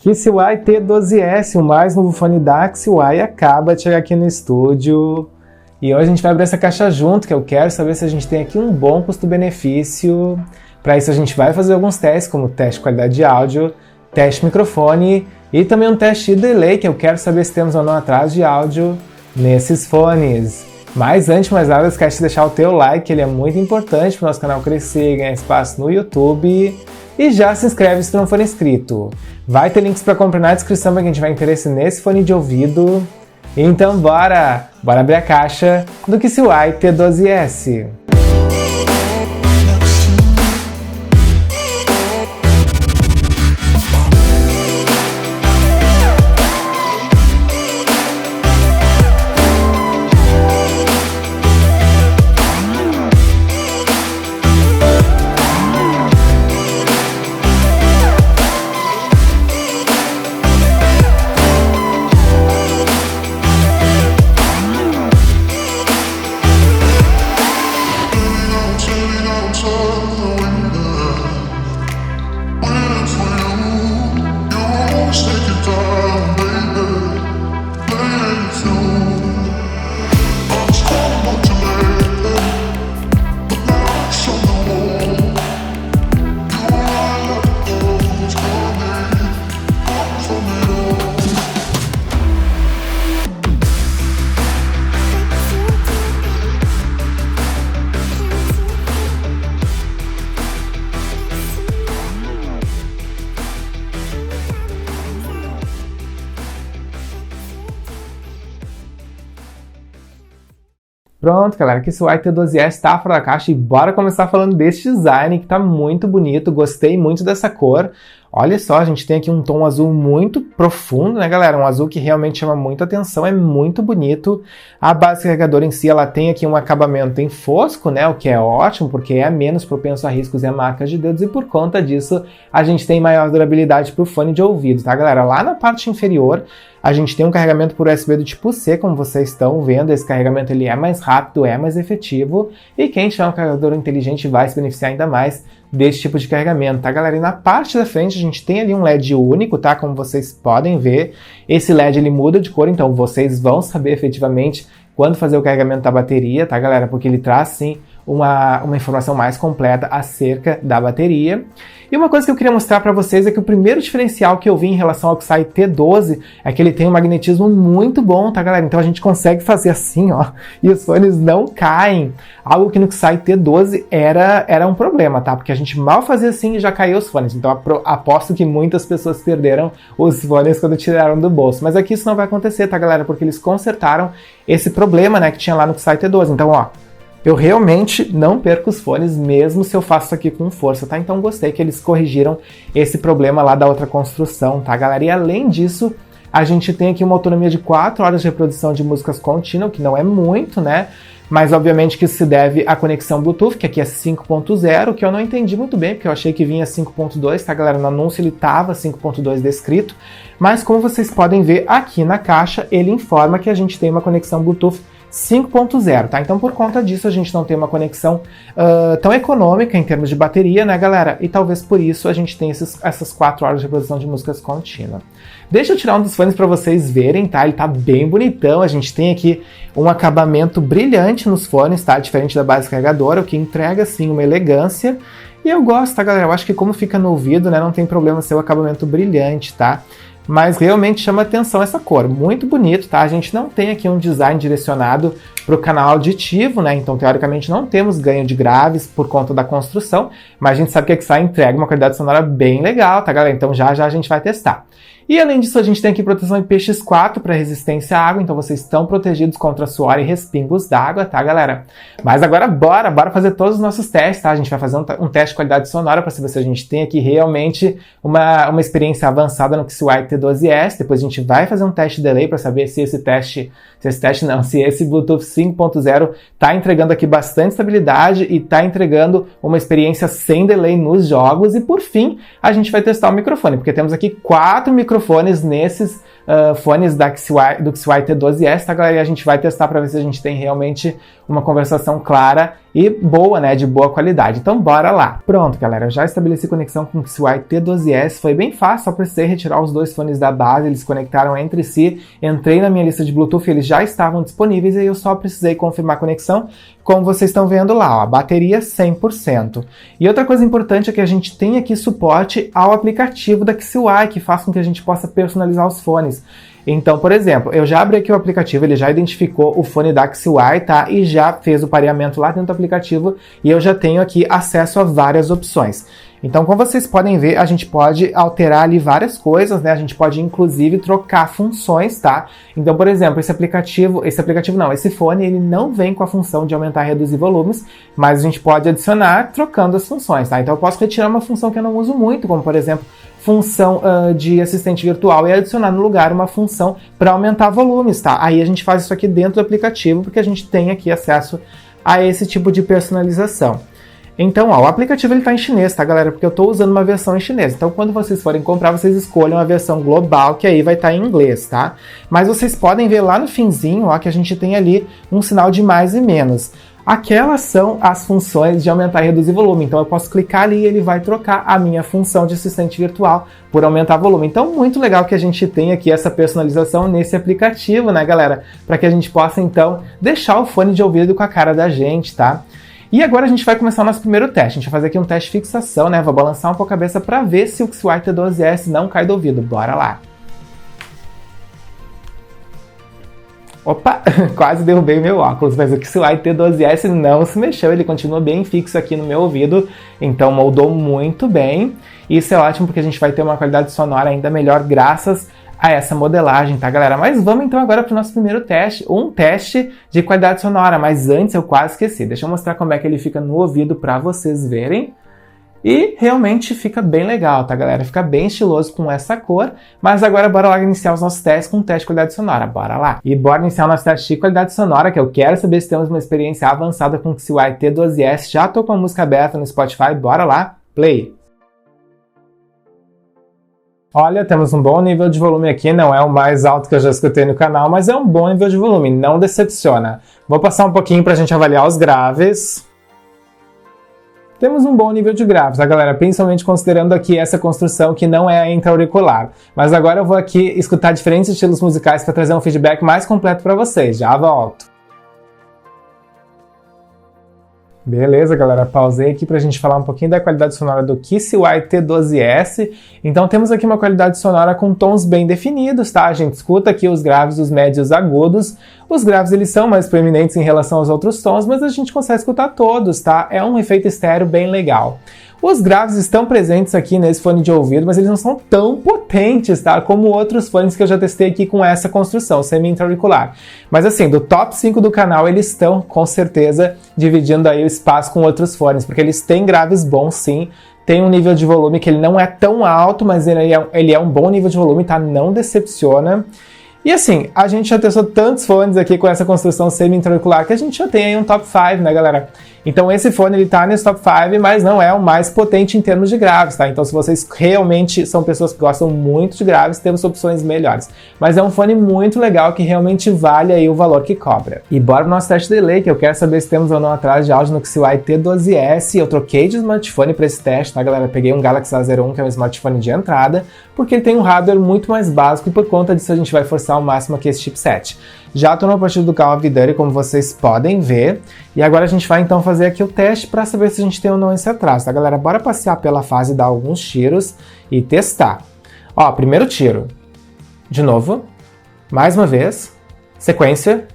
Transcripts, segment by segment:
KISY T12S, o mais novo fone da KISY, acaba de chegar aqui no estúdio. E hoje a gente vai abrir essa caixa junto, que eu quero saber se a gente tem aqui um bom custo-benefício. Para isso a gente vai fazer alguns testes, como teste de qualidade de áudio, teste de microfone e também um teste de delay, que eu quero saber se temos ou não atraso de áudio nesses fones. Mas antes de mais nada, não esquece de deixar o teu like, ele é muito importante para o nosso canal crescer e ganhar espaço no YouTube. E já se inscreve se tu não for inscrito. Vai ter links para comprar na descrição para quem tiver interesse nesse fone de ouvido. Então bora abrir a caixa do KISY T12S. Pronto, galera, KISY T12S está fora da caixa e bora começar falando desse design que tá muito bonito, gostei muito dessa cor. Olha só, a gente tem aqui um tom azul muito profundo, né, galera? Um azul que realmente chama muito atenção, é muito bonito. A base carregadora em si, ela tem aqui um acabamento em fosco, né, o que é ótimo, porque é menos propenso a riscos e a marcas de dedos, e por conta disso, a gente tem maior durabilidade para o fone de ouvido, tá, galera? Lá na parte inferior, a gente tem um carregamento por USB do tipo C, como vocês estão vendo. Esse carregamento ele é mais rápido, é mais efetivo, e quem tiver um carregador inteligente vai se beneficiar ainda mais desse tipo de carregamento, tá, galera? E na parte da frente a gente tem ali um LED único, tá? Como vocês podem ver, esse LED ele muda de cor, então vocês vão saber efetivamente quando fazer o carregamento da bateria, tá, galera? Porque ele traz, sim, uma informação mais completa acerca da bateria. E uma coisa que eu queria mostrar para vocês é que o primeiro diferencial que eu vi em relação ao KISY T12 é que ele tem um magnetismo muito bom, tá, galera? Então a gente consegue fazer assim, ó, e os fones não caem. Algo que no KISY T12 era um problema, tá? Porque a gente mal fazia assim e já caiu os fones. Então aposto que muitas pessoas perderam os fones quando tiraram do bolso. Mas aqui isso não vai acontecer, tá, galera? Porque eles consertaram esse problema, né, que tinha lá no KISY T12. Então, ó, eu realmente não perco os fones, mesmo se eu faço isso aqui com força, tá? Então gostei que eles corrigiram esse problema lá da outra construção, tá, galera? E além disso, a gente tem aqui uma autonomia de 4 horas de reprodução de músicas contínua, que não é muito, né? Mas obviamente que isso se deve à conexão Bluetooth, que aqui é 5.0, que eu não entendi muito bem, porque eu achei que vinha 5.2, tá, galera? No anúncio ele tava 5.2 descrito, mas como vocês podem ver aqui na caixa, ele informa que a gente tem uma conexão Bluetooth 5.0, tá? Então, por conta disso, a gente não tem uma conexão tão econômica em termos de bateria, né, galera? E talvez por isso a gente tenha essas 4 horas de reprodução de músicas contínua. Deixa eu tirar um dos fones para vocês verem, tá? Ele tá bem bonitão, a gente tem aqui um acabamento brilhante nos fones, tá? Diferente da base carregadora, o que entrega, assim, uma elegância. E eu gosto, tá, galera? Eu acho que como fica no ouvido, né, não tem problema ser o acabamento brilhante, tá? Mas realmente chama atenção essa cor, muito bonito, tá? A gente não tem aqui um design direcionado para o canal auditivo, né? Então, teoricamente, não temos ganho de graves por conta da construção, mas a gente sabe que a KISY entrega uma qualidade sonora bem legal, tá, galera? Então, já a gente vai testar. E além disso, a gente tem aqui proteção IPX4 para resistência à água, então vocês estão protegidos contra suor e respingos d'água, tá, galera? Mas agora bora fazer todos os nossos testes, tá? A gente vai fazer um teste de qualidade sonora para saber se a gente tem aqui realmente uma experiência avançada no KISY T12S, depois a gente vai fazer um teste de delay para saber se esse Bluetooth 5.0 está entregando aqui bastante estabilidade e está entregando uma experiência sem delay nos jogos. E por fim, a gente vai testar o microfone, porque temos aqui 4 microfones nesses fones do XY T12S, tá, galera? E a gente vai testar para ver se a gente tem realmente uma conversação clara e boa, né, de boa qualidade. Então, bora lá. Pronto, galera, eu já estabeleci conexão com o XY T12S, foi bem fácil, só precisei retirar os 2 fones da base, eles conectaram entre si, entrei na minha lista de Bluetooth, eles já estavam disponíveis e eu só precisei confirmar a conexão, como vocês estão vendo lá, ó, a bateria 100%. E outra coisa importante é que a gente tem aqui suporte ao aplicativo da XY, que faz com que a gente possa personalizar os fones. Então, por exemplo, eu já abri aqui o aplicativo, ele já identificou o fone da XY, tá? E já fez o pareamento lá dentro do aplicativo e eu já tenho aqui acesso a várias opções. Então, como vocês podem ver, a gente pode alterar ali várias coisas, né? A gente pode, inclusive, trocar funções, tá? Então, por exemplo, esse fone, ele não vem com a função de aumentar e reduzir volumes, mas a gente pode adicionar trocando as funções, tá? Então, eu posso retirar uma função que eu não uso muito, como, por exemplo, função de assistente virtual e adicionar no lugar uma função para aumentar volumes, tá? Aí a gente faz isso aqui dentro do aplicativo, porque a gente tem aqui acesso a esse tipo de personalização. Então, ó, o aplicativo está em chinês, tá, galera? Porque eu estou usando uma versão em chinês. Então, quando vocês forem comprar, vocês escolham a versão global, que aí vai estar em inglês, tá? Mas vocês podem ver lá no finzinho, ó, que a gente tem ali um sinal de mais e menos. Aquelas são as funções de aumentar e reduzir volume. Então, eu posso clicar ali e ele vai trocar a minha função de assistente virtual por aumentar volume. Então, muito legal que a gente tenha aqui essa personalização nesse aplicativo, né, galera? Para que a gente possa, então, deixar o fone de ouvido com a cara da gente, tá? E agora a gente vai começar o nosso primeiro teste. A gente vai fazer aqui um teste de fixação, né? Vou balançar um pouco a cabeça para ver se o XY T12S não cai do ouvido. Bora lá! Opa, quase derrubei meu óculos, mas o XY T12S não se mexeu, ele continua bem fixo aqui no meu ouvido, então moldou muito bem. Isso é ótimo porque a gente vai ter uma qualidade sonora ainda melhor graças a essa modelagem, tá, galera? Mas vamos então agora para o nosso primeiro teste, um teste de qualidade sonora, mas antes eu quase esqueci. Deixa eu mostrar como é que ele fica no ouvido para vocês verem. E realmente fica bem legal, tá, galera? Fica bem estiloso com essa cor. Mas agora bora lá iniciar os nossos testes com um teste de qualidade sonora. Bora lá! E bora iniciar o nosso teste de qualidade sonora, que eu quero saber se temos uma experiência avançada com o XY T12S. Já tô com a música aberta no Spotify, bora lá! Play! Olha, temos um bom nível de volume aqui, não é o mais alto que eu já escutei no canal, mas é um bom nível de volume, não decepciona. Vou passar um pouquinho pra gente avaliar os graves. Temos um bom nível de graves, tá, galera? Principalmente considerando aqui essa construção que não é intra-auricular. Mas agora eu vou aqui escutar diferentes estilos musicais para trazer um feedback mais completo para vocês. Já volto. Beleza, galera, pausei aqui para a gente falar um pouquinho da qualidade sonora do XY T12S. Então temos aqui uma qualidade sonora com tons bem definidos, tá? A gente escuta aqui os graves, os médios, os agudos. Os graves eles são mais proeminentes em relação aos outros tons, mas a gente consegue escutar todos, tá? É um efeito estéreo bem legal. Os graves estão presentes aqui nesse fone de ouvido, mas eles não são tão potentes, tá? Como outros fones que eu já testei aqui com essa construção semi-intra-auricular. Mas assim, do top 5 do canal, eles estão, com certeza, dividindo aí o espaço com outros fones, porque eles têm graves bons, sim. Tem um nível de volume que ele não é tão alto, mas ele é um bom nível de volume, tá? Não decepciona. E assim, a gente já testou tantos fones aqui com essa construção semi-intra-auricular que a gente já tem aí um top 5, né, galera? Então esse fone ele tá nesse top 5, mas não é o mais potente em termos de graves, tá? Então se vocês realmente são pessoas que gostam muito de graves, temos opções melhores. Mas é um fone muito legal que realmente vale aí o valor que cobra. E bora pro nosso teste de delay, que eu quero saber se temos ou não atraso de áudio no XY T12S. Eu troquei de smartphone para esse teste, tá, galera? Eu peguei um Galaxy A01, que é um smartphone de entrada, porque ele tem um hardware muito mais básico e por conta disso a gente vai forçar ao máximo aqui esse chipset. Já estou na partida do Call of Duty, como vocês podem ver. E agora a gente vai então fazer aqui o teste para saber se a gente tem ou não esse atraso, tá, galera? Bora passear pela fase, dar alguns tiros e testar. Ó, primeiro tiro. De novo. Mais uma vez. Sequência.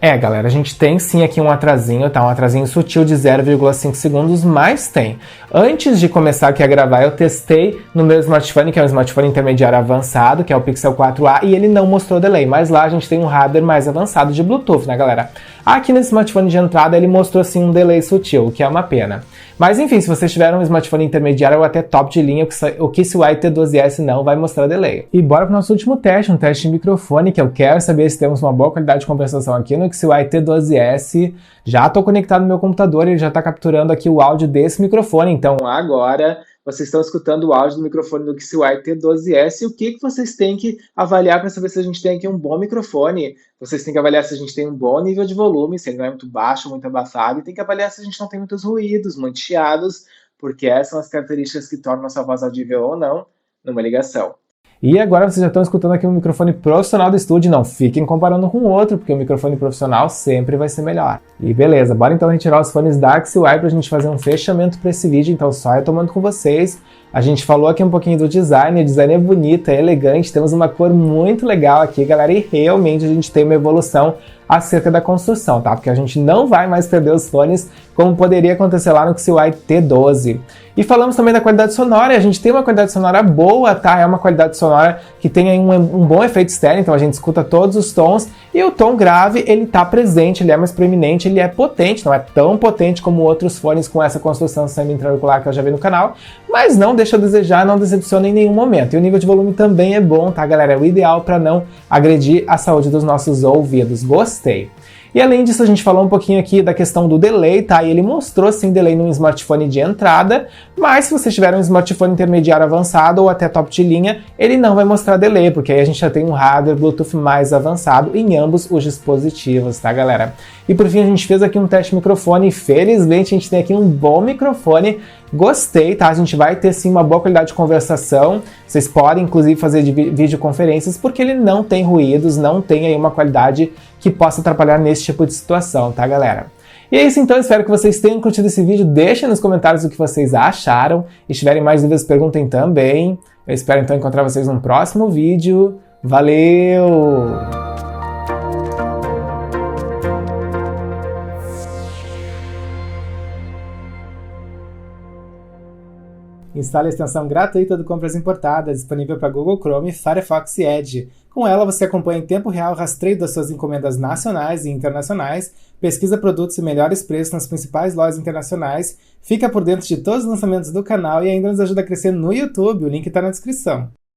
É, galera, a gente tem sim aqui um atrasinho, tá? Um atrasinho sutil de 0,5 segundos, mas tem. Antes de começar aqui a gravar, eu testei no meu smartphone, que é um smartphone intermediário avançado, que é o Pixel 4a, e ele não mostrou delay, mas lá a gente tem um hardware mais avançado de Bluetooth, né, galera? Aqui nesse smartphone de entrada, ele mostrou sim um delay sutil, o que é uma pena. Mas enfim, se vocês tiverem um smartphone intermediário ou até top de linha, o KISUAI T12S não vai mostrar delay. E bora pro nosso último teste, um teste de microfone, que eu quero saber se temos uma boa qualidade de conversação aqui no KISUAI T12S. Já estou conectado no meu computador e ele já está capturando aqui o áudio desse microfone, então agora vocês estão escutando o áudio do microfone do KISUAI T12S e o que vocês têm que avaliar para saber se a gente tem aqui um bom microfone. Vocês têm que avaliar se a gente tem um bom nível de volume, se ele não é muito baixo, muito abafado, e tem que avaliar se a gente não tem muitos ruídos, muitos chiados, porque essas são as características que tornam a sua voz audível ou não numa ligação. E agora vocês já estão escutando aqui um microfone profissional do estúdio, não fiquem comparando com o outro, porque o microfone profissional sempre vai ser melhor. E beleza, bora então retirar os fones da KISUAI pra gente fazer um fechamento para esse vídeo, então só eu tomando com vocês. A gente falou aqui um pouquinho do design, o design é bonito, é elegante, temos uma cor muito legal aqui, galera, e realmente a gente tem uma evolução acerca da construção, tá? Porque a gente não vai mais perder os fones como poderia acontecer lá no KISUAI T12. E falamos também da qualidade sonora, e a gente tem uma qualidade sonora boa, tá? É uma qualidade sonora que tem aí um bom efeito estéreo, então a gente escuta todos os tons, e o tom grave, ele tá presente, ele é mais proeminente, ele é potente, não é tão potente como outros fones com essa construção semi-intraauricular que eu já vi no canal, mas não deixa a desejar, não decepciona em nenhum momento. E o nível de volume também é bom, tá, galera? É o ideal para não agredir a saúde dos nossos ouvidos. Gostei! E além disso, a gente falou um pouquinho aqui da questão do delay, tá? E ele mostrou sim delay num smartphone de entrada, mas se você tiver um smartphone intermediário avançado ou até top de linha, ele não vai mostrar delay, porque aí a gente já tem um hardware Bluetooth mais avançado em ambos os dispositivos, tá, galera? E por fim, a gente fez aqui um teste de microfone e felizmente a gente tem aqui um bom microfone. Gostei, tá? A gente vai ter sim uma boa qualidade de conversação. Vocês podem, inclusive, fazer videoconferências porque ele não tem ruídos, não tem aí uma qualidade que possa atrapalhar nesse tipo de situação, tá, galera? E é isso então, espero que vocês tenham curtido esse vídeo. Deixem nos comentários o que vocês acharam. E se tiverem mais dúvidas, perguntem também. Eu espero então encontrar vocês num próximo vídeo. Valeu! Instale a extensão gratuita do Compras Importadas, disponível para Google Chrome, Firefox e Edge. Com ela, você acompanha em tempo real o rastreio das suas encomendas nacionais e internacionais, pesquisa produtos e melhores preços nas principais lojas internacionais, fica por dentro de todos os lançamentos do canal e ainda nos ajuda a crescer no YouTube. O link está na descrição.